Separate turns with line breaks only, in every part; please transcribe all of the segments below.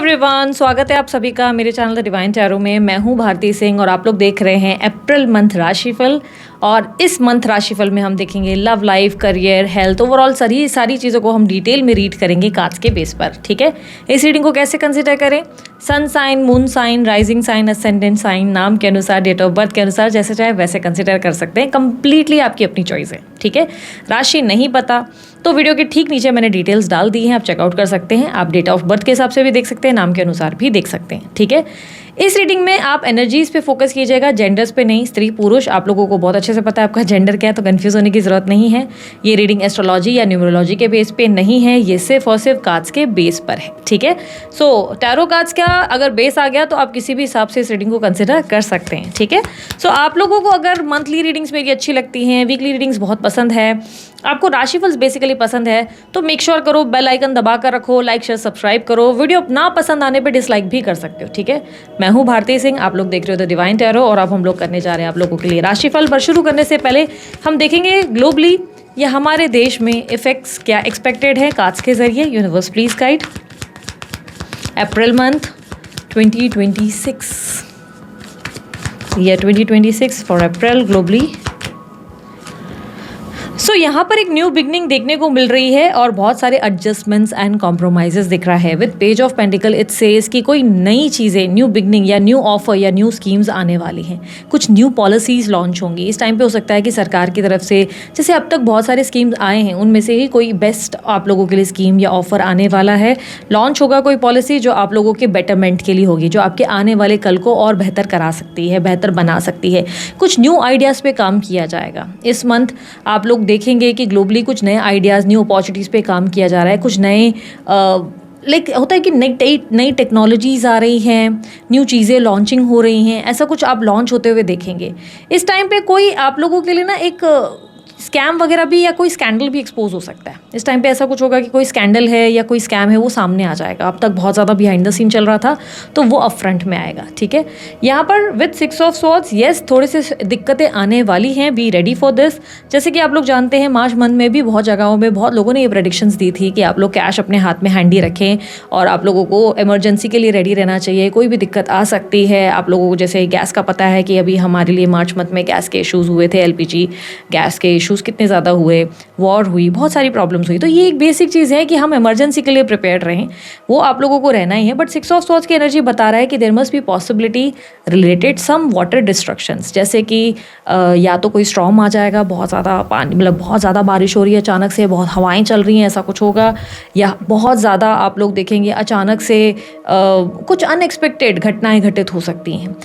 Everyone, स्वागत है आप सभी का मेरे चैनल द डिवाइन टैरो में। मैं हूं भारती सिंह और आप लोग देख रहे हैं अप्रैल मंथ राशिफल। और इस मंथ राशिफल में हम देखेंगे love life, career, health, overall सारी चीज़ों को हम डिटेल में रीड करेंगे कार्ड्स के बेस पर। ठीक है, इस रीडिंग को कैसे कंसिडर करें? Sun sign, moon sign, rising sign, ascendant sign, नाम के अनुसार, डेट ऑफ बर्थ के अनुसार, जैसे चाहे वैसे कंसिडर कर सकते हैं। कंप्लीटली आपकी अपनी चॉइस है। ठीक है, राशि नहीं पता तो वीडियो के ठीक नीचे मैंने डिटेल्स डाल दी हैं, आप चेकआउट कर सकते हैं। आप डेट ऑफ बर्थ के हिसाब से भी देख सकते हैं, नाम के अनुसार भी देख सकते हैं। ठीक है, इस रीडिंग में आप एनर्जीज पे फोकस कीजिएगा, जेंडर्स पे नहीं। स्त्री पुरुष आप लोगों को बहुत अच्छे से पता है आपका जेंडर क्या है, तो कंफ्यूज होने की जरूरत नहीं है। ये रीडिंग एस्ट्रोलॉजी या न्यूमरोलॉजी के बेस पे नहीं है, ये सिर्फ और सिर्फ कार्ड्स के बेस पर है। ठीक है, सो टैरो कार्ड्स का अगर बेस आ गया तो आप किसी भी हिसाब से इस रीडिंग को कंसिडर कर सकते हैं। ठीक है, सो आप लोगों को अगर मंथली रीडिंग्स मेरी अच्छी लगती हैं, वीकली रीडिंग्स बहुत पसंद है, आपको राशिफल्स बेसिकली पसंद है, तो मेक श्योर करो बेल आइकन दबा कर रखो, लाइक शेयर सब्सक्राइब करो। वीडियो ना पसंद आने पे डिसलाइक भी कर सकते हो। ठीक है, मैं हूँ भारती सिंह, आप लोग देख रहे हो द डिवाइन टैरो और अब हम लोग करने जा रहे हैं आप लोगों के लिए राशिफल। पर शुरू करने से पहले हम देखेंगे ग्लोबली या हमारे देश में इफेक्ट्स क्या एक्सपेक्टेड है कार्ड्स के जरिए। Universe please guide April month 2026, year 2026 for April globally. So यहाँ पर एक न्यू बिगनिंग देखने को मिल रही है और बहुत सारे एडजस्टमेंट्स एंड कॉम्प्रोमाइजेस दिख रहा है। With page of pentacle it says कि कोई नई चीज़ें, न्यू बिगनिंग या न्यू ऑफर या न्यू स्कीम्स आने वाली हैं। कुछ न्यू पॉलिसीज़ लॉन्च होंगी इस टाइम पे। हो सकता है कि सरकार की तरफ से, जैसे अब तक बहुत सारे स्कीम्स आए हैं, उनमें से ही कोई बेस्ट आप लोगों के लिए स्कीम या ऑफर आने वाला है। लॉन्च होगा कोई पॉलिसी जो आप लोगों के बेटरमेंट के लिए होगी, जो आपके आने वाले कल को और बेहतर करा सकती है, बेहतर बना सकती है। कुछ न्यू आइडियाज़ पे काम किया जाएगा इस मंथ। आप लोग देखेंगे कि ग्लोबली कुछ नए आइडियाज़, न्यू अपॉर्चुनिटीज़ पे काम किया जा रहा है। कुछ नए होता है कि नई टेक्नोलॉजीज़ आ रही हैं, न्यू चीज़ें लॉन्चिंग हो रही हैं, ऐसा कुछ आप लॉन्च होते हुए देखेंगे इस टाइम पे। कोई आप लोगों के लिए ना एक स्कैम वगैरह भी या कोई स्कैंडल भी एक्सपोज हो सकता है इस टाइम पे। ऐसा कुछ होगा कि कोई स्कैंडल है या कोई स्कैम है, वो सामने आ जाएगा। अब तक बहुत ज़्यादा बिहाइंड द सीन चल रहा था, तो वो अप फ्रंट में आएगा। ठीक है, यहाँ पर विद 6 ऑफ स्वॉर्ड्स, येस थोड़े से दिक्कतें आने वाली हैं, बी रेडी फॉर दिस। जैसे कि आप लोग जानते हैं मार्च मंथ में भी बहुत जगहों में बहुत लोगों ने ये प्रेडिक्शंस दी थी कि आप लोग कैश अपने हाथ में हैंडी रखें और आप लोगों को इमरजेंसी के लिए रेडी रहना चाहिए। कोई भी दिक्कत आ सकती है आप लोगों को। जैसे गैस का पता है कि अभी हमारे लिए मार्च मंथ में गैस के इशूज़ हुए थे, LPG गैस के इशूज़ कितने ज़्यादा हुए, वॉर हुई, बहुत सारी प्रॉब्लम्स हुई। तो ये एक बेसिक चीज़ है कि हम इमरजेंसी के लिए प्रिपेयर्ड रहें, वो आप लोगों को रहना ही है। बट 6 ऑफ स्वॉर्ड्स की एनर्जी बता रहा है कि there must be possibility related some water destructions. जैसे कि या तो कोई स्टॉर्म आ जाएगा, बहुत ज़्यादा पानी, मतलब बहुत ज़्यादा बारिश हो रही है अचानक से, बहुत हवाएं चल रही हैं, ऐसा कुछ होगा। या बहुत ज़्यादा आप लोग देखेंगे अचानक से कुछ अनएक्सपेक्टेड घटनाएं घटित हो सकती हैं।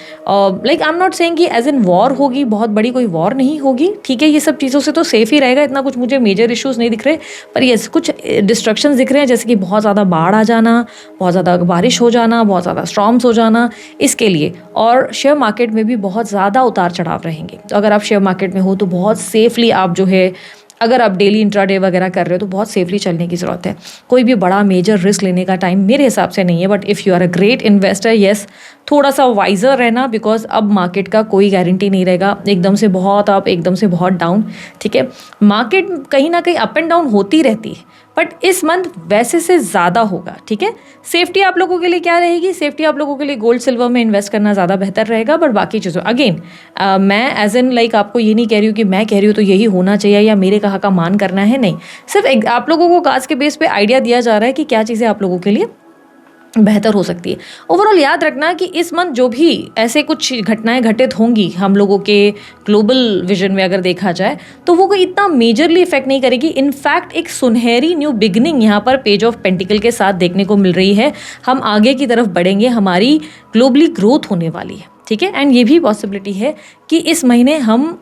Like I am not saying कि एज इन वॉर होगी, बहुत बड़ी कोई वॉर नहीं होगी। ठीक है, ये सब चीज़ों से तो सेफ ही रहेगा, इतना कुछ मुझे मेजर इश्यूज नहीं दिख रहे। पर ये कुछ डिस्ट्रक्शंस दिख रहे हैं, जैसे कि बहुत ज़्यादा बाढ़ आ जाना, बहुत ज़्यादा बारिश हो जाना, बहुत ज़्यादा स्टॉर्म्स हो जाना, इसके लिए। और शेयर मार्केट में भी बहुत ज़्यादा उतार चढ़ाव रहेंगे। तो अगर आप शेयर मार्केट में हो तो बहुत सेफली आप जो है, अगर आप डेली इंट्राडे वगैरह कर रहे हो तो बहुत सेफली चलने की ज़रूरत है। कोई भी बड़ा मेजर रिस्क लेने का टाइम मेरे हिसाब से नहीं है। But if you are a great investor, yes थोड़ा सा वाइजर रहना, बिकॉज अब मार्केट का कोई गारंटी नहीं रहेगा, एकदम से बहुत अप, एकदम से बहुत डाउन। ठीक है, मार्केट कहीं ना कहीं अप एंड डाउन होती रहती है, बट इस मंथ वैसे से ज़्यादा होगा। ठीक है, सेफ्टी आप लोगों के लिए क्या रहेगी? सेफ्टी आप लोगों के लिए गोल्ड सिल्वर में इन्वेस्ट करना ज़्यादा बेहतर रहेगा। बट बाकी चीज़ों अगेन मैं एज एन लाइक आपको ये नहीं कह रही हूँ कि मैं कह रही हूँ तो यही होना चाहिए या मेरे कहा का मान करना है, नहीं। सिर्फ आप लोगों को कार्ड्स के बेस पे आइडिया दिया जा रहा है कि क्या चीज़ें आप लोगों के लिए बेहतर हो सकती है। ओवरऑल याद रखना कि इस मंथ जो भी ऐसे कुछ घटनाएं घटित होंगी हम लोगों के ग्लोबल विजन में अगर देखा जाए, तो वो कोई इतना मेजरली इफेक्ट नहीं करेगी। इनफैक्ट एक सुनहरी न्यू बिगनिंग यहाँ पर पेज ऑफ पेंटिकल के साथ देखने को मिल रही है। हम आगे की तरफ बढ़ेंगे, हमारी ग्लोबली ग्रोथ होने वाली है। ठीक है, एंड ये भी पॉसिबिलिटी है कि इस महीने हम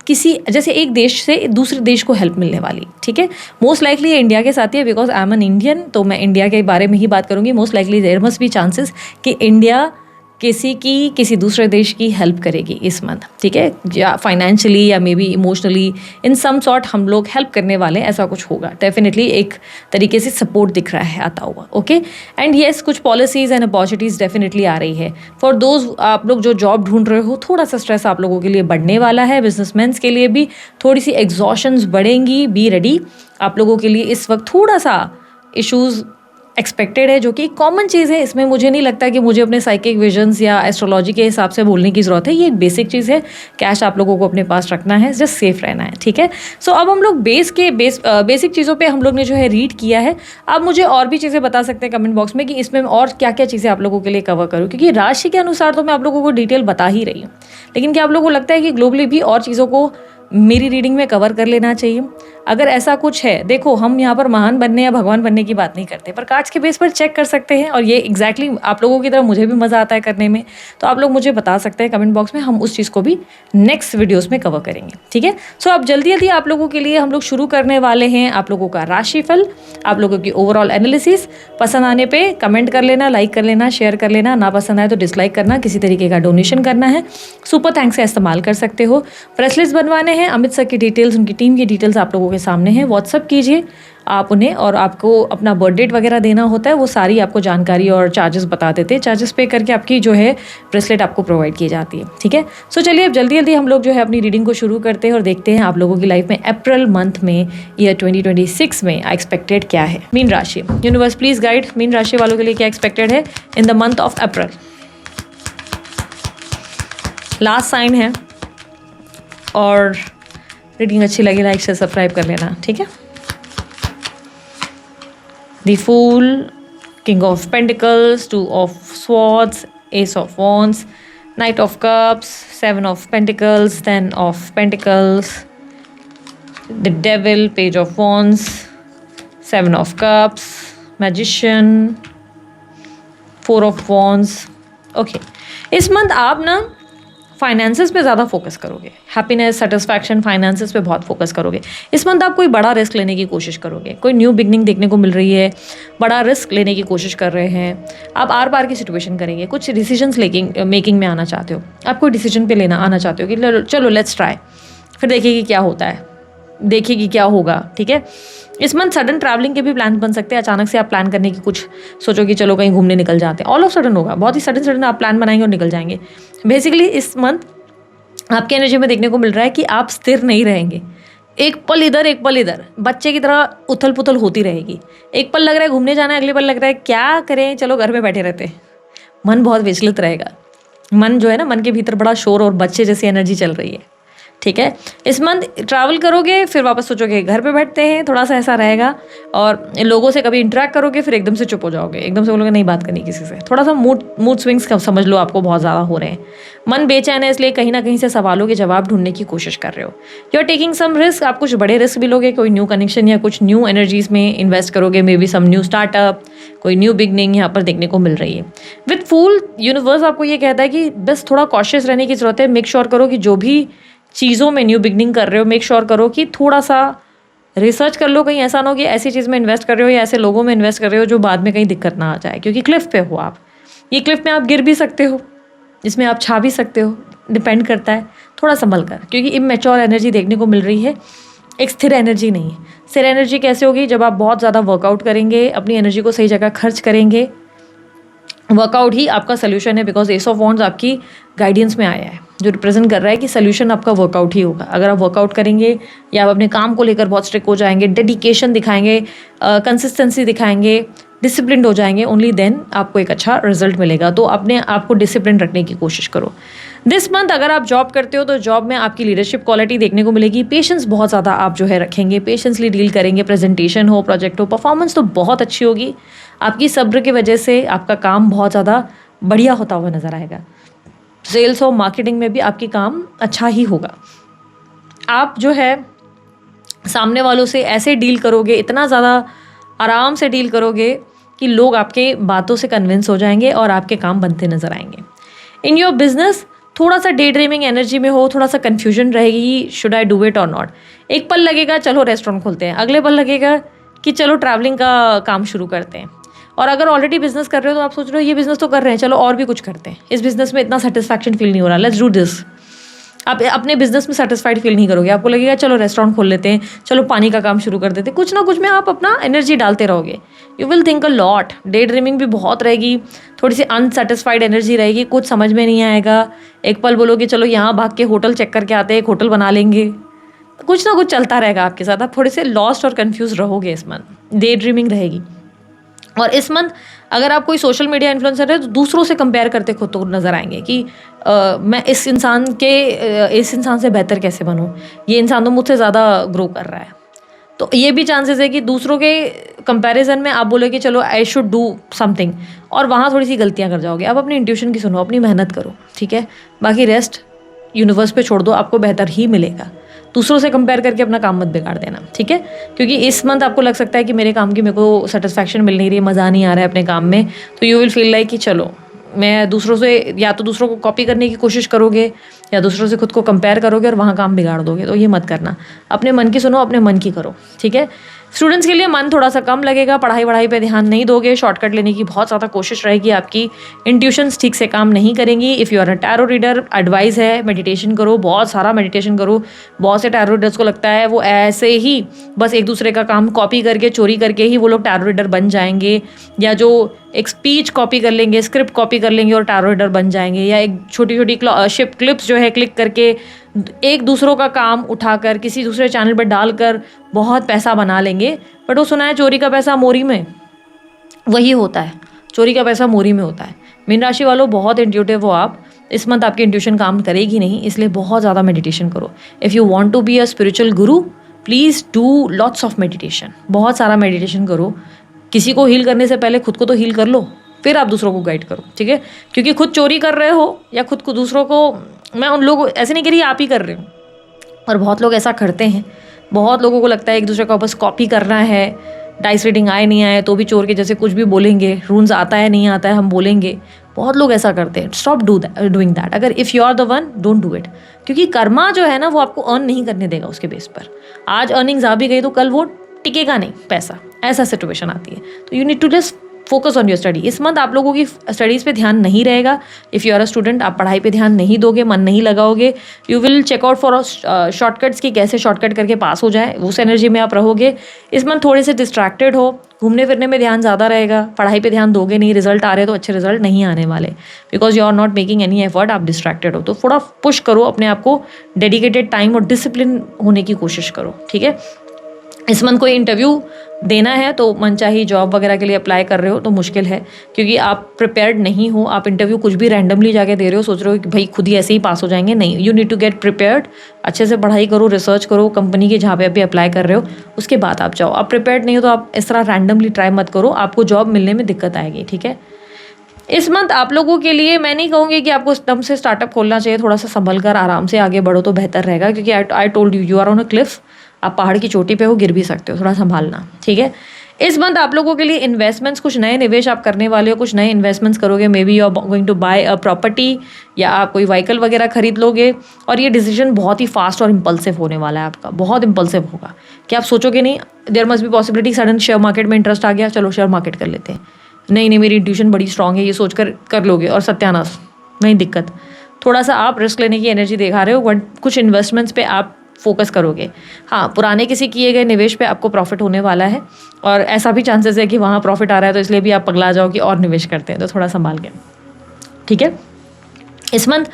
किसी, जैसे एक देश से दूसरे देश को हेल्प मिलने वाली। ठीक है, मोस्ट लाइकली ये इंडिया के साथ ही है, because I am an Indian, तो मैं इंडिया के बारे में ही बात करूंगी। Most likely there must be chances कि इंडिया किसी दूसरे देश की हेल्प करेगी इस मंथ। ठीक है, या फाइनेंशियली या maybe emotionally, in some sort हम लोग हेल्प करने वाले, ऐसा कुछ होगा। डेफिनेटली एक तरीके से सपोर्ट दिख रहा है आता हुआ। ओके, एंड येस कुछ पॉलिसीज़ एंड अपॉर्चुनिटीज़ डेफिनेटली आ रही है फॉर दोज आप लोग जो जॉब ढूंढ रहे हो। थोड़ा सा स्ट्रेस आप लोगों के लिए बढ़ने वाला है। बिजनेसमैन्स के लिए भी थोड़ी सी एग्जॉशंस बढ़ेंगी, बी रेडी। आप लोगों के लिए इस वक्त थोड़ा सा इशूज़ एक्सपेक्टेड है, जो कि कॉमन चीज़ है। इसमें मुझे नहीं लगता कि मुझे अपने साइकिक विजन्स या एस्ट्रोलॉजी के हिसाब से बोलने की ज़रूरत है। ये एक बेसिक चीज़ है। कैश आप लोगों को अपने पास रखना है, जस्ट सेफ रहना है, ठीक है। सो अब हम लोग बेसिक चीज़ों पे हम लोग ने जो है रीड किया है। आप मुझे और भी चीज़ें बता सकते हैं कमेंट बॉक्स में कि इसमें और क्या क्या चीज़ें आप लोगों के लिए कवर करूँ, क्योंकि राशि के अनुसार तो मैं आप लोगों को डिटेल बता ही रही हूँ, लेकिन क्या आप लोगों को लगता है कि ग्लोबली भी और चीज़ों को मेरी रीडिंग में कवर कर लेना चाहिए? अगर ऐसा कुछ है, देखो हम यहाँ पर महान बनने या भगवान बनने की बात नहीं करते, पर कार्ड्स के बेस पर चेक कर सकते हैं, और ये एग्जैक्टली आप लोगों की तरह मुझे भी मज़ा आता है करने में। तो आप लोग मुझे बता सकते हैं कमेंट बॉक्स में, हम उस चीज़ को भी नेक्स्ट वीडियोस में कवर करेंगे, ठीक है। सो अब जल्दी जल्दी आप लोगों के लिए हम लोग शुरू करने वाले हैं आप लोगों का राशिफल, आप लोगों की ओवरऑल एनालिसिस। पसंद आने पर कमेंट कर लेना, लाइक कर लेना, शेयर कर लेना, ना पसंद आए तो डिसलाइक करना, किसी तरीके का डोनेशन करना है सुपर थैंक्स का इस्तेमाल कर सकते हो। ब्रेसलेट्स बनवाने हैं, अमित सर की डिटेल्स, उनकी टीम की डिटेल्स आप लोगों के सामने हैं, व्हाट्सअप कीजिए आप उन्हें, और आपको अपना बर्थ डेट वगैरह देना होता है, वो सारी आपको जानकारी और चार्जेस बता देते हैं। चार्जेस पे करके आपकी जो है ब्रेसलेट आपको प्रोवाइड की जाती है, ठीक है। सो चलिए अब जल्दी जल्दी हम लोग जो है अपनी रीडिंग को शुरू करते हैं और देखते हैं आप लोगों की लाइफ में अप्रैल मंथ में ईयर 2026 में एक्सपेक्टेड क्या है। मीन राशि, यूनिवर्स प्लीज गाइड मीन राशि वालों के लिए क्या एक्सपेक्टेड है in the month of April. Last sign है, और रीडिंग अच्छी लगी लाइक शेयर सब्सक्राइब कर लेना, ठीक है। The fool, king of pentacles, two of swords, ace of wands, knight of cups, seven of pentacles, 10 of pentacles, the devil, page of wands, 7 of cups, magician, 4 of wands. Okay, इस month आप ना finances पे ज़्यादा focus करोगे, happiness, satisfaction, finances पे बहुत focus करोगे। इस मंथ आप कोई बड़ा रिस्क लेने की कोशिश करोगे, कोई न्यू बिगनिंग देखने को मिल रही है, बड़ा रिस्क लेने की कोशिश कर रहे हैं आप, आर पार की सिचुएशन करेंगे, कुछ डिसीजंस मेकिंग में आना चाहते हो, आप कोई डिसीजन पे लेना आना चाहते हो कि चलो लेट्स ट्राई, फिर देखिए कि क्या होता है, देखिए कि क्या होगा, ठीक है। इस मंथ सडन ट्रैवलिंग के भी प्लान बन सकते हैं। अचानक से आप प्लान करने की कुछ सोचो कि चलो कहीं घूमने निकल जाते हैं, ऑल ऑफ सडन होगा, बहुत ही सडन आप प्लान बनाएंगे और निकल जाएंगे। बेसिकली इस मंथ आपकी एनर्जी में देखने को मिल रहा है कि आप स्थिर नहीं रहेंगे, एक पल इधर एक पल इधर, बच्चे की तरह उथल पुथल होती रहेगी। एक पल लग रहा है घूमने जाना है, अगले पल लग रहा है क्या करें, चलो घर में बैठे रहते हैं। मन बहुत विचलित रहेगा, मन जो है ना, मन के भीतर बड़ा शोर और बच्चे जैसी एनर्जी चल रही है, ठीक है। इस मंथ ट्रैवल करोगे, फिर वापस सोचोगे घर पे बैठते हैं, थोड़ा सा ऐसा रहेगा। और लोगों से कभी इंटरेक्ट करोगे, फिर एकदम से चुप हो जाओगे, एकदम से बोलोगे नहीं बात करनी किसी से। थोड़ा सा मूड स्विंग्स समझ लो आपको बहुत ज़्यादा हो रहे हैं। मन बेचैन है, इसलिए कहीं ना कहीं से सवालों के जवाब ढूंढने की कोशिश कर रहे हो। You are taking some risk, आप कुछ बड़े रिस्क भी लोगे, कोई न्यू कनेक्शन या कुछ न्यू एनर्जीज में इन्वेस्ट करोगे, maybe some new startup, कोई न्यू बिगनिंग यहाँ पर देखने को मिल रही है। विद फूल, यूनिवर्स आपको ये कहता है कि बस थोड़ा कॉशियस रहने की जरूरत है। मेक श्योर करो कि जो भी चीज़ों में न्यू बिगनिंग कर रहे हो, मेक श्योर करो कि थोड़ा सा रिसर्च कर लो, कहीं ऐसा ना हो कि ऐसी चीज़ में इन्वेस्ट कर रहे हो या ऐसे लोगों में इन्वेस्ट कर रहे हो जो बाद में कहीं दिक्कत ना आ जाए, क्योंकि क्लिफ पे हो आप। ये क्लिफ में आप गिर भी सकते हो, इसमें आप छा भी सकते हो, डिपेंड करता है, थोड़ा संभल कर, क्योंकि इमैच्योर एनर्जी देखने को मिल रही है, एक स्थिर एनर्जी नहीं है। स्थिर एनर्जी कैसे होगी, जब आप बहुत ज़्यादा वर्कआउट करेंगे, अपनी एनर्जी को सही जगह खर्च करेंगे। वर्कआउट ही आपका सोल्यूशन है, बिकॉज एस ऑफ वॉन्ड्स आपकी गाइडेंस में आया है, जो रिप्रेजेंट कर रहा है कि सोल्यूशन आपका वर्कआउट ही होगा। अगर आप वर्कआउट करेंगे या आप अपने काम को लेकर बहुत स्ट्रिक्ट हो जाएंगे, डेडिकेशन दिखाएंगे, कंसिस्टेंसी दिखाएंगे, डिसिप्लिन हो जाएंगे, ओनली देन आपको एक अच्छा रिजल्ट मिलेगा। तो अपने आप को डिसिप्लिन रखने की कोशिश करो। दिस मंथ अगर आप जॉब करते हो तो जॉब में आपकी लीडरशिप क्वालिटी देखने को मिलेगी। पेशेंस बहुत ज़्यादा आप जो है रखेंगे, पेशेंसली डील करेंगे। प्रेजेंटेशन हो, प्रोजेक्ट हो, परफॉर्मेंस तो बहुत अच्छी होगी। आपकी सब्र की वजह से आपका काम बहुत ज़्यादा बढ़िया होता हुआ नजर आएगा। सेल्स हो, मार्केटिंग में भी आपकी काम अच्छा ही होगा। आप जो है सामने वालों से ऐसे डील करोगे, इतना ज़्यादा आराम से डील करोगे कि लोग आपके बातों से कन्विंस हो जाएंगे और आपके काम बनते नजर आएंगे। इन योर बिजनेस थोड़ा सा डे ड्रीमिंग एनर्जी में हो, थोड़ा सा कन्फ्यूजन रहेगी, शुड आई डू इट और नॉट। एक पल लगेगा चलो रेस्टोरेंट खोलते हैं, अगले पल लगेगा कि चलो ट्रैवलिंग का काम शुरू करते हैं। और अगर ऑलरेडी बिजनेस कर रहे हो तो आप सोच रहे हो ये बिजनेस तो कर रहे हैं, चलो और भी कुछ करते हैं, इस बिजनेस में इतना सेटिस्फैक्शन फील नहीं हो रहा, लेट्स डू दिस। आप अपने बिजनेस में सेटिस्फाइड फील नहीं करोगे, आपको लगेगा चलो रेस्टोरेंट खोल लेते हैं, चलो पानी का काम शुरू कर देते हैं। कुछ ना कुछ में आप अपना एनर्जी डालते रहोगे। You will think a lot, day dreaming भी बहुत रहेगी, थोड़ी सी अनसेटिस्फाइड एनर्जी रहेगी, कुछ समझ में नहीं आएगा। एक पल बोलोगे चलो यहाँ भाग के होटल चेक करके आते हैं, एक होटल बना लेंगे, कुछ ना कुछ चलता रहेगा आपके साथ। आप थोड़े से लॉस्ट और कन्फ्यूज रहोगे इस मंथ, डे ड्रीमिंग रहेगी। और इस मंथ अगर आप कोई सोशल मीडिया इन्फ्लुएंसर है तो दूसरों से कंपेयर करते खुद तो नज़र आएंगे कि मैं इस इंसान से बेहतर कैसे बनूं, ये इंसान तो मुझसे ज़्यादा ग्रो कर रहा है। तो ये भी चांसेस है कि दूसरों के कंपैरिजन में आप बोले कि चलो आई शुड डू समथिंग, और वहाँ थोड़ी सी गलतियाँ कर जाओगे। आप अपनी इंट्यूशन की सुनो, अपनी मेहनत करो, ठीक है। बाकी रेस्ट यूनिवर्स पे छोड़ दो, आपको बेहतर ही मिलेगा। दूसरों से कंपेयर करके अपना काम मत बिगाड़ देना, ठीक है। क्योंकि इस मंथ आपको लग सकता है कि मेरे काम की मेरे को सेटिस्फैक्शन मिल नहीं रही है, मज़ा नहीं आ रहा है अपने काम में, तो यू विल फील लाइक कि चलो मैं दूसरों से, या तो दूसरों को कॉपी करने की कोशिश करोगे या दूसरों से खुद को कंपेयर करोगे और वहाँ काम बिगाड़ दोगे। तो ये मत करना, अपने मन की सुनो, अपने मन की करो, ठीक है। स्टूडेंट्स के लिए मन थोड़ा सा कम लगेगा, पढ़ाई पे ध्यान नहीं दोगे, शॉर्टकट लेने की बहुत ज़्यादा कोशिश रहेगी, आपकी इंट्यूशंस ठीक से काम नहीं करेंगी। If you are a tarot reader, advice है मेडिटेशन करो, बहुत सारा मेडिटेशन करो। बहुत से टैरो रीडर्स को लगता है वो ऐसे ही बस एक दूसरे का काम कॉपी करके, चोरी करके ही वो लोग टैरो रीडर बन जाएंगे, या जो एक स्पीच कॉपी कर लेंगे, स्क्रिप्ट कॉपी कर लेंगे और टैरो रीडर बन जाएंगे, या एक छोटी छोटी क्लिप्स जो है क्लिक करके एक दूसरों का काम उठाकर किसी दूसरे चैनल पर डालकर बहुत पैसा बना लेंगे। बट वो सुना है चोरी का पैसा मोरी में, वही होता है, चोरी का पैसा मोरी में होता है। मीन राशि वालों, बहुत इंट्यूटिव हो आप, इस मंथ आपकी इंट्यूशन काम करेगी नहीं, इसलिए बहुत ज़्यादा मेडिटेशन करो। If you want to be a spiritual guru, please do lots of meditation, बहुत सारा मेडिटेशन करो। किसी को हील करने से पहले खुद को तो हील कर लो, फिर आप दूसरों को गाइड करो, ठीक है। क्योंकि खुद चोरी कर रहे हो या खुद को दूसरों को, मैं उन लोग ऐसे नहीं कह रही आप ही कर रहे हो, और बहुत लोग ऐसा करते हैं। बहुत लोगों को लगता है एक दूसरे का बस कॉपी करना है, डाइस रीडिंग आए नहीं आए तो भी चोर के जैसे कुछ भी बोलेंगे, रून्स आता है नहीं आता है हम बोलेंगे। बहुत लोग ऐसा करते हैं, स्टॉप डूइंग दैट। अगर if you are the one, don't do it, क्योंकि कर्मा जो है ना वो आपको अर्न नहीं करने देगा उसके बेस पर। आज अर्निंग्स आ भी गई तो कल वो टिकेगा नहीं पैसा, ऐसा सिचुएशन आती है। तो you need to just focus on your study. इस मंथ आप लोगों की स्टडीज़ पे ध्यान नहीं रहेगा। If you are a student, आप पढ़ाई पे ध्यान नहीं दोगे, मन नहीं लगाओगे, you will check out for shortcuts की कैसे शॉर्टकट करके पास हो जाए, उस एनर्जी में आप रहोगे। इस मंथ थोड़े से डिस्ट्रैक्टेड हो, घूमने फिरने में ध्यान ज़्यादा रहेगा, पढ़ाई पे ध्यान दोगे नहीं, रिजल्ट आ रहे तो अच्छे रिजल्ट नहीं आने वाले, because you are not making any effort, आप डिस्ट्रैक्टेड हो। तो थोड़ा पुश करो अपने आप को, डेडिकेटेड टाइम और डिसिप्लिन होने की कोशिश करो, ठीक है। इस मंथ कोई इंटरव्यू देना है तो मनचाही जॉब वगैरह के लिए अप्लाई कर रहे हो तो मुश्किल है, क्योंकि आप प्रिपेयर्ड नहीं हो। आप इंटरव्यू कुछ भी रैंडमली जाके दे रहे हो, सोच रहे हो कि भाई खुद ही ऐसे ही पास हो जाएंगे, नहीं, you need to get prepared. अच्छे से पढ़ाई करो, रिसर्च करो, कंपनी के जहाँ पे अभी अप्लाई कर रहे हो उसके बाद आप जाओ। आप प्रिपेयर्ड नहीं हो तो आप इस तरह रैंडमली ट्राई मत करो, आपको जॉब मिलने में दिक्कत आएगी, ठीक है। इस मंथ आप लोगों के लिए मैं नहीं कहूँगी कि आपको दम से स्टार्टअप खोलना चाहिए, थोड़ा सा संभल कर आराम से आगे बढ़ो तो बेहतर रहेगा, क्योंकि I told you, you are on a cliff, आप पहाड़ की चोटी पे हो, गिर भी सकते हो, थोड़ा संभालना, ठीक है। इस मंथ आप लोगों के लिए इन्वेस्टमेंट्स, कुछ नए निवेश आप करने वाले हो, कुछ नए इन्वेस्टमेंट्स करोगे। Maybe you are going to buy a property, या आप कोई व्हीकल वगैरह खरीद लोगे, और ये डिसीजन बहुत ही फास्ट और इम्पल्सिव होने वाला है आपका, बहुत इम्पल्सिव होगा कि आप सोचोगे नहीं। There must be possibility sudden share market में इंटरेस्ट आ गया, चलो शेयर मार्केट कर लेते हैं, नहीं मेरी इंट्यूशन बड़ी स्ट्रांग है, ये सोच कर लोगे और सत्यानाश, नहीं दिक्कत। थोड़ा सा आप रिस्क लेने की एनर्जी दिखा रहे हो, बट कुछ इन्वेस्टमेंट्स पे आप फोकस करोगे। हाँ, पुराने किसी किए गए निवेश पे आपको प्रॉफिट होने वाला है, और ऐसा भी चांसेस है कि वहाँ प्रॉफिट आ रहा है तो इसलिए भी आप पगला जाओ कि और निवेश करते हैं, तो थोड़ा संभाल के, ठीक है। इस मंथ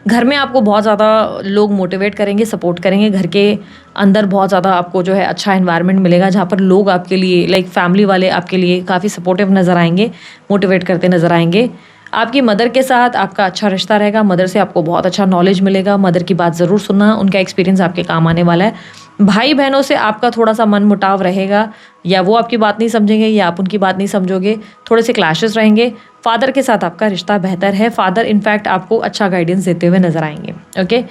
घर में आपको बहुत ज़्यादा लोग मोटिवेट करेंगे, सपोर्ट करेंगे। घर के अंदर बहुत ज़्यादा आपको जो है अच्छा एनवायरनमेंट मिलेगा, जहाँ पर लोग आपके लिए, लाइक फैमिली वाले आपके लिए काफ़ी सपोर्टिव नज़र आएंगे, मोटिवेट करते नज़र आएंगे। आपकी मदर के साथ आपका अच्छा रिश्ता रहेगा, मदर से आपको बहुत अच्छा नॉलेज मिलेगा, मदर की बात ज़रूर सुनना, उनका एक्सपीरियंस आपके काम आने वाला है। भाई बहनों से आपका थोड़ा सा मन मुटाव रहेगा, या वो आपकी बात नहीं समझेंगे या आप उनकी बात नहीं समझोगे, थोड़े से क्लैशेस रहेंगे। फादर के साथ आपका रिश्ता बेहतर है, फादर इनफैक्ट आपको अच्छा गाइडेंस देते हुए नजर आएंगे, ओके।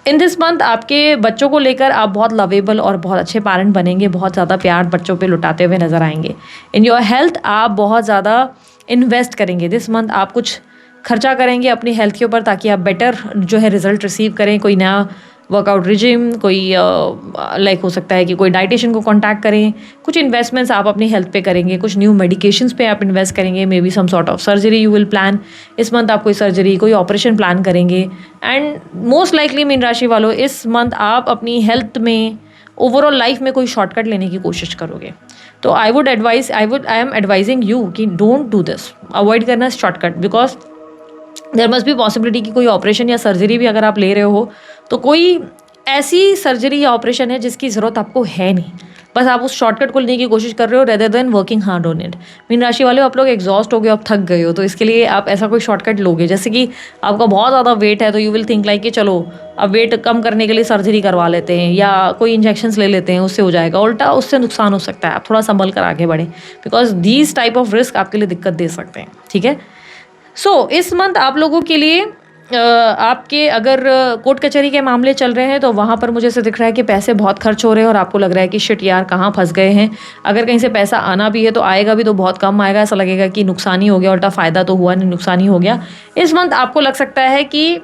इन दिस मंथ आपके बच्चों को लेकर आप बहुत लवेबल और बहुत अच्छे पेरेंट बनेंगे, बहुत ज़्यादा प्यार बच्चों पे लुटाते हुए नजर आएंगे। इन योर हेल्थ आप बहुत ज़्यादा इन्वेस्ट करेंगे दिस मंथ, आप कुछ खर्चा करेंगे अपनी हेल्थ के ऊपर, ताकि आप बेटर जो है रिजल्ट रिसीव करें। कोई नया वर्कआउट रिजिम, कोई लाइक हो सकता है कि कोई डाइटिशियन को कांटेक्ट करें, कुछ इन्वेस्टमेंट्स आप अपनी हेल्थ पे करेंगे, कुछ न्यू मेडिकेशंस पे आप इन्वेस्ट करेंगे, maybe some sort of surgery you will plan. इस मंथ आप कोई सर्जरी, कोई ऑपरेशन प्लान करेंगे। एंड मोस्ट लाइकली मीन राशि वालों, इस मंथ आप अपनी हेल्थ में, ओवरऑल लाइफ में कोई शॉर्टकट लेने की कोशिश करोगे। तो आई एम एडवाइजिंग यू कि डोंट डू दिस, अवॉइड करना shortcut, because there must be possibility कि कोई ऑपरेशन या सर्जरी भी अगर आप ले रहे हो तो कोई ऐसी सर्जरी या ऑपरेशन है जिसकी ज़रूरत आपको है नहीं, बस आप उस शॉर्टकट को लेने की कोशिश कर रहे हो rather than working hard on it. Mean राशि वाले आप लोग एग्जॉस्ट हो गए, आप थक गए हो, तो इसके लिए आप ऐसा कोई शॉर्टकट लोगे। जैसे कि आपका बहुत ज़्यादा वेट है तो यू विल थिंक लाइक कि चलो अब वेट कम करने के लिए सर्जरी करवा लेते हैं या कोई इंजेक्शंस ले लेते हैं, उससे हो जाएगा। उल्टा उससे नुकसान हो सकता है, आप थोड़ा संभल कर आगे बढ़ें, because these type of risk आपके लिए दिक्कत दे सकते हैं। ठीक है, सो इस मंथ आप लोगों के लिए आपके अगर कोर्ट कचहरी के मामले चल रहे हैं तो वहाँ पर मुझे ऐसे दिख रहा है कि पैसे बहुत खर्च हो रहे हैं और आपको लग रहा है कि शिट यार कहाँ फंस गए हैं। अगर कहीं से पैसा आना भी है तो आएगा भी तो बहुत कम आएगा, ऐसा लगेगा कि नुकसान ही हो गया, उल्टा फ़ायदा तो हुआ नहीं, नुकसान ही हो गया। इस मंथ आपको लग सकता है कि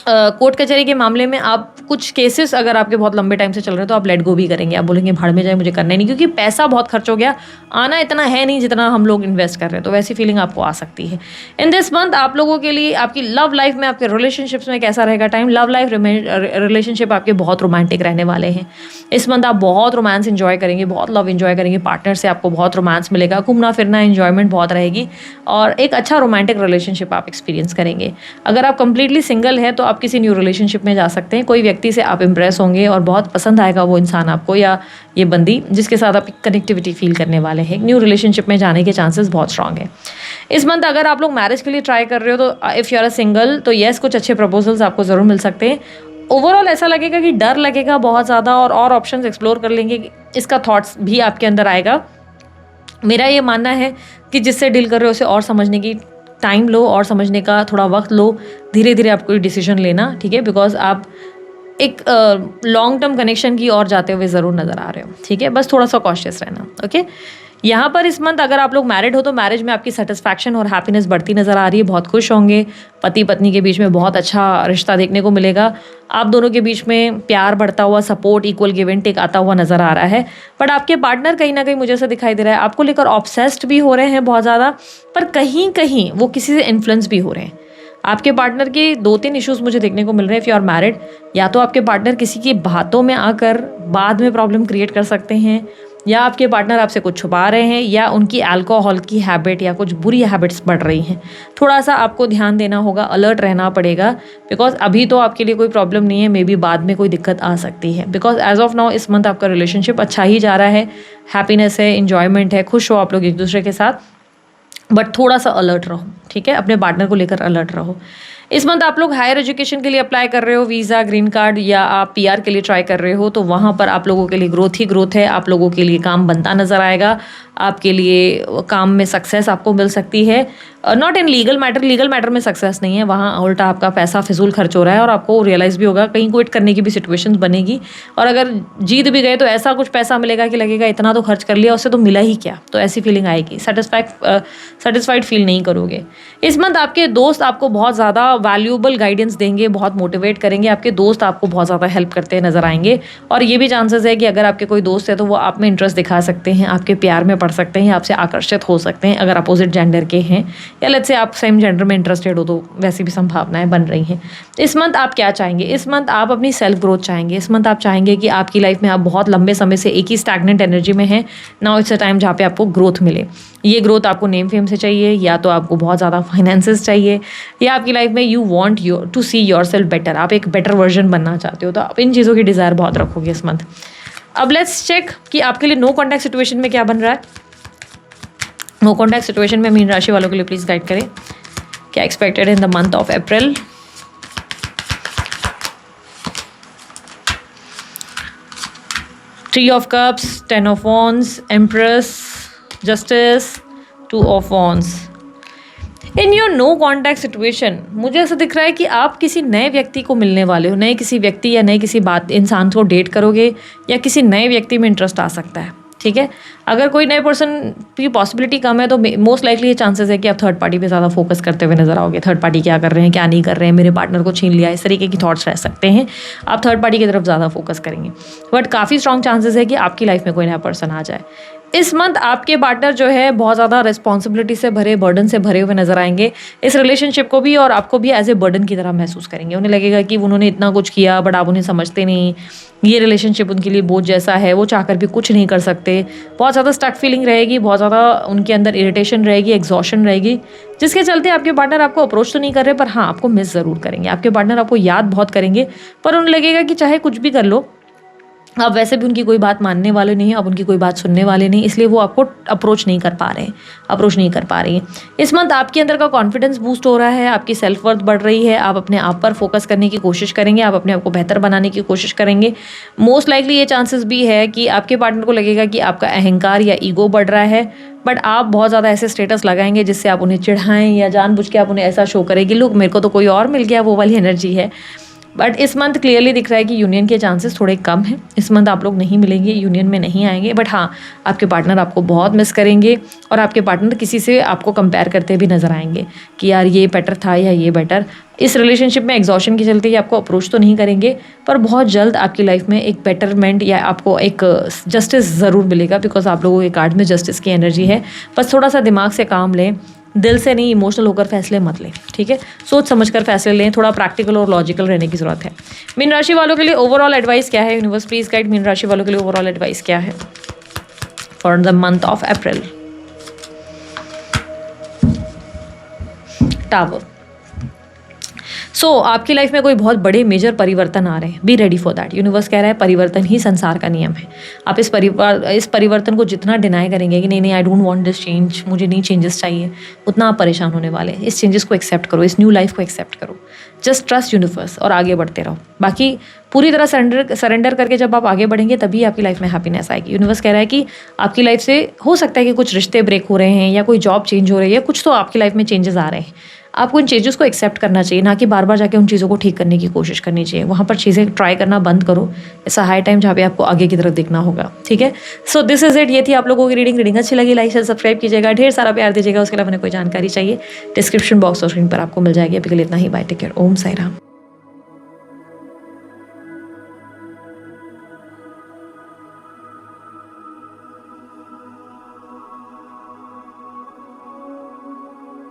कोर्ट कचहरी के मामले में आप कुछ केसेस अगर आपके बहुत लंबे टाइम से चल रहे हैं तो आप लेट गो भी करेंगे, आप बोलेंगे भाड़ में जाए, मुझे करना ही नहीं, क्योंकि पैसा बहुत खर्च हो गया, आना इतना है नहीं जितना हम लोग इन्वेस्ट कर रहे हैं। तो वैसी फीलिंग आपको आ सकती है। इन दिस मंथ आप लोगों के लिए आपकी लव लाइफ में, आपके रिलेशनशिप्स में कैसा रहेगा टाइम? लव लाइफ रिलेशनशिप आपके बहुत रोमांटिक रहने वाले हैं। इस मंथ आप बहुत रोमांस इंजॉय करेंगे, बहुत लव इंजॉय करेंगे, पार्टनर से आपको बहुत रोमांस मिलेगा, घूमना फिरना इंजॉयमेंट बहुत रहेगी और एक अच्छा रोमांटिक रिलेशनशिप आप एक्सपीरियंस करेंगे। अगर आप कंप्लीटली सिंगल हैं तो आप किसी न्यू रिलेशनशिप में जा सकते हैं। कोई व्यक्ति से आप इम्प्रेस होंगे और बहुत पसंद आएगा वो इंसान आपको या ये बंदी जिसके साथ आप कनेक्टिविटी फील करने वाले हैं। न्यू रिलेशनशिप में जाने के चांसेस बहुत स्ट्रांग है। इस मंथ अगर आप लोग मैरिज के लिए ट्राई कर रहे हो तो if you are a single तो येस, कुछ अच्छे प्रपोजल्स आपको ज़रूर मिल सकते हैं। ओवरऑल ऐसा लगेगा कि डर लगेगा बहुत ज़्यादा और ऑप्शंस एक्सप्लोर कर लेंगे, इसका थॉट्स भी आपके अंदर आएगा। मेरा ये मानना है कि जिससे डील कर रहे हो उसे और समझने की टाइम लो और समझने का थोड़ा वक्त लो, धीरे धीरे आप कोई डिसीजन लेना। ठीक है, बिकॉज आप एक लॉन्ग टर्म कनेक्शन की ओर जाते हुए ज़रूर नज़र आ रहे हो। ठीक है, बस थोड़ा सा कॉशियस रहना। ओके, यहाँ पर इस मंथ अगर आप लोग मैरिड हो तो मैरिज में आपकी सेटिस्फैक्शन और हैप्पीनेस बढ़ती नज़र आ रही है, बहुत खुश होंगे, पति पत्नी के बीच में बहुत अच्छा रिश्ता देखने को मिलेगा, आप दोनों के बीच में प्यार बढ़ता हुआ, support, equal give and take आता हुआ नज़र आ रहा है। बट आपके पार्टनर कहीं ना कहीं मुझे ऐसा दिखाई दे रहा है आपको लेकर ऑब्सेस्ड भी हो रहे हैं बहुत ज़्यादा, पर कहीं कहीं वो किसी से इन्फ्लुएंस भी हो रहे हैं। आपके पार्टनर के 2-3 इश्यूज मुझे देखने को मिल रहे हैं। इफ़ यू आर मैरिड, या तो आपके पार्टनर किसी की बातों में आकर बाद में प्रॉब्लम क्रिएट कर सकते हैं, या आपके पार्टनर आपसे कुछ छुपा रहे हैं, या उनकी अल्कोहल की हैबिट या कुछ बुरी हैबिट्स बढ़ रही हैं। थोड़ा सा आपको ध्यान देना होगा, अलर्ट रहना पड़ेगा, बिकॉज अभी तो आपके लिए कोई प्रॉब्लम नहीं है, मे बी बाद में कोई दिक्कत आ सकती है। बिकॉज एज ऑफ नाउ इस मंथ आपका रिलेशनशिप अच्छा ही जा रहा है, हैप्पीनेस है, इन्जॉयमेंट है, खुश हो आप लोग एक दूसरे के साथ, बट थोड़ा सा अलर्ट रहो। ठीक है, अपने पार्टनर को लेकर अलर्ट रहो। इस मंथ आप लोग हायर एजुकेशन के लिए अप्लाई कर रहे हो, वीज़ा, ग्रीन कार्ड, या आप पीआर के लिए ट्राई कर रहे हो, तो वहाँ पर आप लोगों के लिए ग्रोथ ही ग्रोथ है। आप लोगों के लिए काम बनता नज़र आएगा, आपके लिए काम में सक्सेस आपको मिल सकती है। नॉट इन लीगल मैटर में सक्सेस नहीं है, वहाँ उल्टा आपका पैसा फिजूल खर्च हो रहा है और आपको रियलाइज़ भी होगा, कहीं क्विट करने की भी सिचुएशन बनेगी। और अगर जीत भी गए तो ऐसा कुछ पैसा मिलेगा कि लगेगा इतना तो खर्च कर लिया, उससे तो मिला ही क्या, तो ऐसी फीलिंग आएगी, सेटिस्फाइड फील नहीं करोगे। इस मंथ आपके दोस्त आपको बहुत ज़्यादा वैल्यूएबल गाइडेंस देंगे, बहुत मोटिवेट करेंगे, आपके दोस्त आपको बहुत ज़्यादा हेल्प करते नजर आएंगे। और ये भी चांसेस है कि अगर आपके कोई दोस्त है तो वो आप में इंटरेस्ट दिखा सकते हैं, आपके प्यार में पड़ सकते हैं, आपसे आकर्षित हो सकते हैं अगर अपोजिट जेंडर के हैं, या लेट्स से आप सेम जेंडर में इंटरेस्टेड हो तो वैसी भी संभावनाएं बन रही हैं। इस मंथ आप क्या चाहेंगे? इस मंथ आप अपनी सेल्फ ग्रोथ चाहेंगे। इस मंथ आप चाहेंगे कि आपकी लाइफ में आप बहुत लंबे समय से एक ही स्टैग्नेंट एनर्जी में हैं, नाउ इट्स अ टाइम जहाँ पे आपको ग्रोथ मिले। ये ग्रोथ आपको नेम फेम से चाहिए, या तो आपको बहुत ज़्यादा फाइनेंसेस चाहिए, या आपकी लाइफ में you want to see yourself better, आप एक बेटर वर्जन बनना चाहते हो, तो आप इन चीज़ों की डिज़ायर बहुत रखोगे इस मंथ। अब लेट्स चेक कि आपके लिए नो कॉन्टैक्ट सिचुएशन में क्या बन रहा है। नो कॉन्टैक्ट सिचुएशन में मीन राशि वालों के लिए प्लीज़ गाइड करें, क्या expected in the month of April. Three of cups, 10 of wands, empress, justice, 2 of wands. In your no contact situation मुझे ऐसा दिख रहा है कि आप किसी नए व्यक्ति को मिलने वाले हो, नए किसी व्यक्ति या नए किसी बात इंसान को डेट करोगे, या किसी नए व्यक्ति में इंटरेस्ट आ सकता है। ठीक है, अगर कोई नए पर्सन की पॉसिबिलिटी कम है तो मोस्ट लाइकली ये चांसेस है कि आप थर्ड पार्टी पे ज़्यादा फोकस करते हुए नजर आओगे। थर्ड पार्टी क्या कर रहे हैं, क्या नहीं कर रहे हैं, मेरे पार्टनर को छीन लिया, इस तरीके की थॉट्स रह सकते हैं। आप थर्ड पार्टी की तरफ ज़्यादा फोकस करेंगे, बट काफ़ी स्ट्रॉन्ग चांसेस है कि आपकी लाइफ में कोई नया पर्सन आ जाए। इस मंथ आपके पार्टनर जो है बहुत ज़्यादा रिस्पॉन्सिबिलिटी से भरे, बर्डन से भरे हुए नजर आएंगे। इस रिलेशनशिप को भी और आपको भी एज ए बर्डन की तरह महसूस करेंगे। उन्हें लगेगा कि उन्होंने इतना कुछ किया बट आप उन्हें समझते नहीं, ये रिलेशनशिप उनके लिए बोझ जैसा है, वो चाहकर भी कुछ नहीं कर सकते। बहुत ज़्यादा स्टक फीलिंग रहेगी, बहुत ज़्यादा उनके अंदर इरिटेशन रहेगी, एग्जॉशन रहेगी, जिसके चलते आपके पार्टनर आपको अप्रोच तो नहीं कर रहे, पर हाँ आपको मिस ज़रूर करेंगे। आपके पार्टनर आपको याद बहुत करेंगे, पर उन्हें लगेगा कि चाहे कुछ भी कर लो, आप वैसे भी उनकी कोई बात मानने वाले नहीं हैं, आप उनकी कोई बात सुनने वाले नहीं, इसलिए वो आपको अप्रोच नहीं कर पा रहे हैं, अप्रोच नहीं कर पा रही हैं। इस मंथ आपके अंदर का कॉन्फिडेंस बूस्ट हो रहा है, आपकी सेल्फ वर्थ बढ़ रही है, आप अपने आप पर फोकस करने की कोशिश करेंगे, आप अपने आप को बेहतर बनाने की कोशिश करेंगे। मोस्ट लाइकली ये चांसेस भी है कि आपके पार्टनर को लगेगा कि आपका अहंकार या ईगो बढ़ रहा है, बट आप बहुत ज़्यादा ऐसे स्टेटस लगाएंगे जिससे आप उन्हें चिढ़ाएं या जानबूझ के आप उन्हें ऐसा शो करें कि लुक मेरे को तो कोई और मिल गया, वो वाली एनर्जी है। बट इस मंथ क्लियरली दिख रहा है कि यूनियन के चांसेस थोड़े कम हैं, इस मंथ आप लोग नहीं मिलेंगे, यूनियन में नहीं आएंगे। बट हाँ, आपके पार्टनर आपको बहुत मिस करेंगे और आपके पार्टनर किसी से आपको कंपेयर करते भी नजर आएंगे कि यार ये बेटर था या ये बेटर। इस रिलेशनशिप में एग्जॉशन के चलते ये आपको अप्रोच तो नहीं करेंगे, पर बहुत जल्द आपकी लाइफ में एक बेटरमेंट या आपको एक जस्टिस ज़रूर मिलेगा, बिकॉज आप लोगों के कार्ड में जस्टिस की एनर्जी है। बस थोड़ा सा दिमाग से काम लें, दिल से नहीं, इमोशनल होकर फैसले मत लें, ठीक है। सोच समझकर फैसले लें, थोड़ा प्रैक्टिकल और लॉजिकल रहने की ज़रूरत है। मीन राशि वालों के लिए ओवरऑल एडवाइस क्या है? यूनिवर्स प्लीज गाइड मीन राशि वालों के लिए ओवरऑल एडवाइस क्या है for the month of April. Tower. So आपकी लाइफ में कोई बहुत बड़े मेजर परिवर्तन आ रहे हैं, be ready for that. Universe कह रहा है परिवर्तन ही संसार का नियम है। आप इस परिवर्तन को जितना डिनाई करेंगे कि नहीं I don't want this change, मुझे नहीं चेंजेस चाहिए, उतना आप परेशान होने वाले हैं। इस चेंजेस को एक्सेप्ट करो, इस न्यू लाइफ को एक्सेप्ट करो, जस्ट ट्रस्ट यूनिवर्स और आगे बढ़ते रहो। बाकी पूरी तरह सरेंडर करके जब आप आगे बढ़ेंगे तभी आपकी लाइफ में हैप्पीनेस आएगी। यूनिवर्स कह रहा है कि आपकी लाइफ से हो सकता है कि कुछ रिश्ते ब्रेक हो रहे हैं या कोई जॉब चेंज हो रही है, कुछ तो आपकी लाइफ में चेंजेस आ रहे हैं। आपको इन चेंजेस को एक्सेप्ट करना चाहिए, ना कि बार बार जाके उन चीज़ों को ठीक करने की कोशिश करनी चाहिए। वहाँ पर चीज़ें ट्राई करना बंद करो। ऐसा हाई टाइम जहाँ पे आपको आगे की तरफ देखना होगा, ठीक है। So this is it. ये थी आप लोगों की रीडिंग अच्छी लगी लाइक शेयर सब्सक्राइब कीजिएगा, ढेर सारा प्यार दीजिएगा। उसके अलावा कोई जानकारी चाहिए डिस्क्रिप्शन बॉक्स और स्क्रीन पर आपको मिल जाएगी। अभी के लिए इतना ही, बाय, टेक केयर, ओम साई राम।